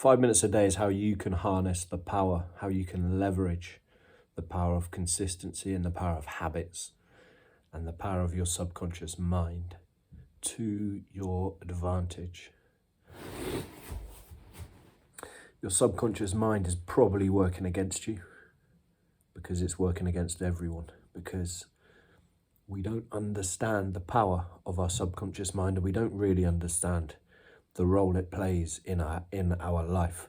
5 minutes a day is how you can harness the power, how you can leverage the power of consistency and the power of habits and the power of your subconscious mind to your advantage. Your subconscious mind is probably working against you because it's working against everyone, because we don't understand the power of our subconscious mind, and we don't really understand the role it plays in our life.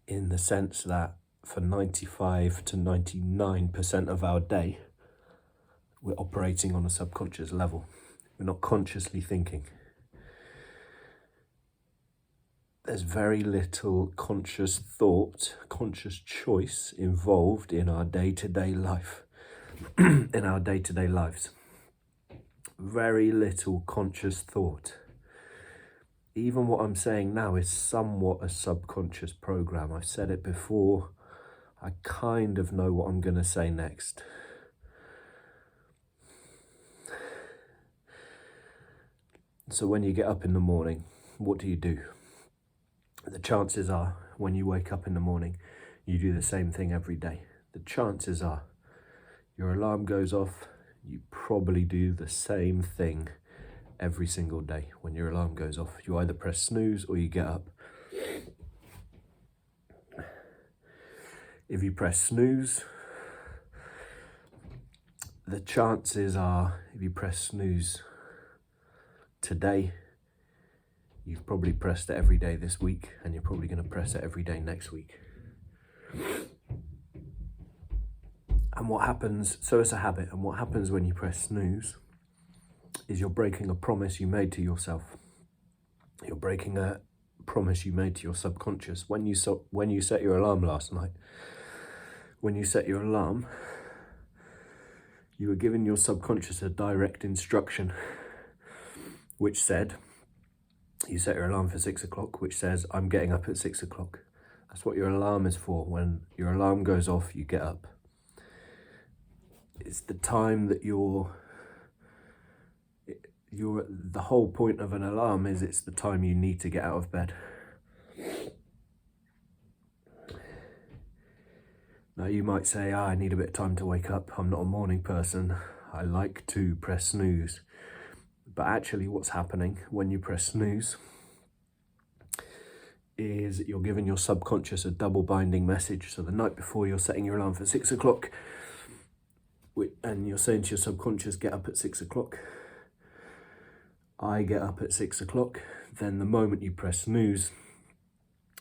In the sense that for 95 to 99% of our day, we're operating on a subconscious level. We're not consciously thinking. There's very little conscious thought, conscious choice involved in our day-to-day life, in our day-to-day lives. Very little conscious thought. Even what I'm saying now is somewhat a subconscious program. I've said it before. I kind of know what I'm going to say next. So when you get up in the morning, what do? The chances are, when you wake up in the morning, you do the same thing every day. The chances are, your alarm goes off, you probably do the same thing every single day. When your alarm goes off, you either press snooze or you get up. If you press snooze, the chances are, if you press snooze today, you've probably pressed it every day this week, and you're probably going to press it every day next week. And what happens, so it's a habit, and what happens when you press snooze is you're breaking a promise you made to yourself. You're breaking a promise you made to your subconscious. When you set your alarm last night, when you set your alarm, you were giving your subconscious a direct instruction, which said, you set your alarm for 6 o'clock, which says, I'm getting up at 6 o'clock. That's what your alarm is for. When your alarm goes off, you get up. It's the time that the whole point of an alarm is it's the time you need to get out of bed. Now you might say, I need a bit of time to wake up. I'm not a morning person. I like to press snooze. But actually what's happening when you press snooze is you're giving your subconscious a double binding message. So the night before, you're setting your alarm for 6 o'clock and you're saying to your subconscious, get up at 6 o'clock. I get up at 6 o'clock. Then the moment you press snooze,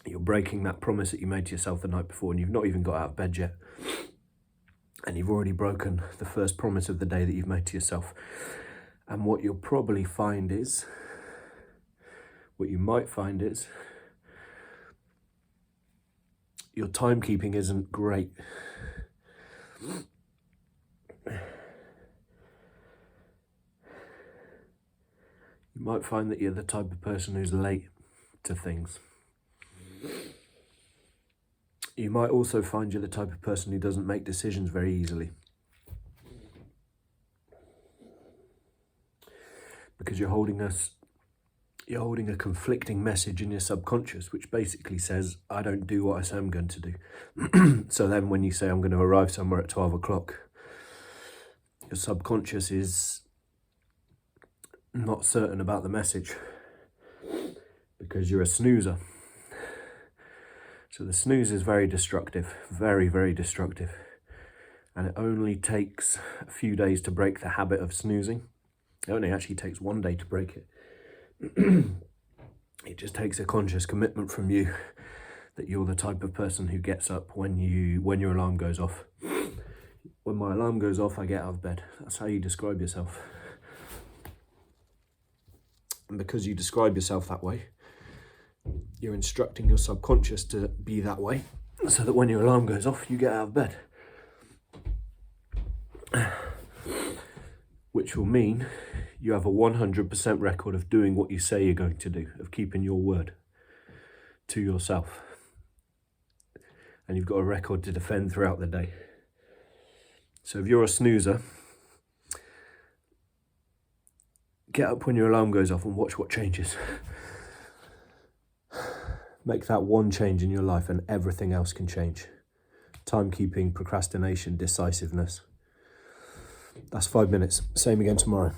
you're breaking that promise that you made to yourself the night before, and you've not even got out of bed yet. And you've already broken the first promise of the day that you've made to yourself. And what you might find is, your timekeeping isn't great. You might find that you're the type of person who's late to things. You might also find you're the type of person who doesn't make decisions very easily. Because you're holding a conflicting message in your subconscious, which basically says, I don't do what I say I'm going to do. So then when you say, I'm going to arrive somewhere at 12 o'clock, your subconscious is not certain about the message because you're a snoozer. So the snooze is very destructive, very, very destructive. And it only takes a few days to break the habit of snoozing. It only actually takes 1 day to break it. It just takes a conscious commitment from you that you're the type of person who gets up when your alarm goes off. When my alarm goes off, I get out of bed. That's how you describe yourself. And because you describe yourself that way, you're instructing your subconscious to be that way, so that when your alarm goes off, you get out of bed. Which will mean you have a 100% record of doing what you say you're going to do, of keeping your word to yourself. And you've got a record to defend throughout the day. So if you're a snoozer, get up when your alarm goes off and watch what changes. Make that one change in your life and everything else can change. Timekeeping, procrastination, decisiveness. That's 5 minutes. Same again tomorrow.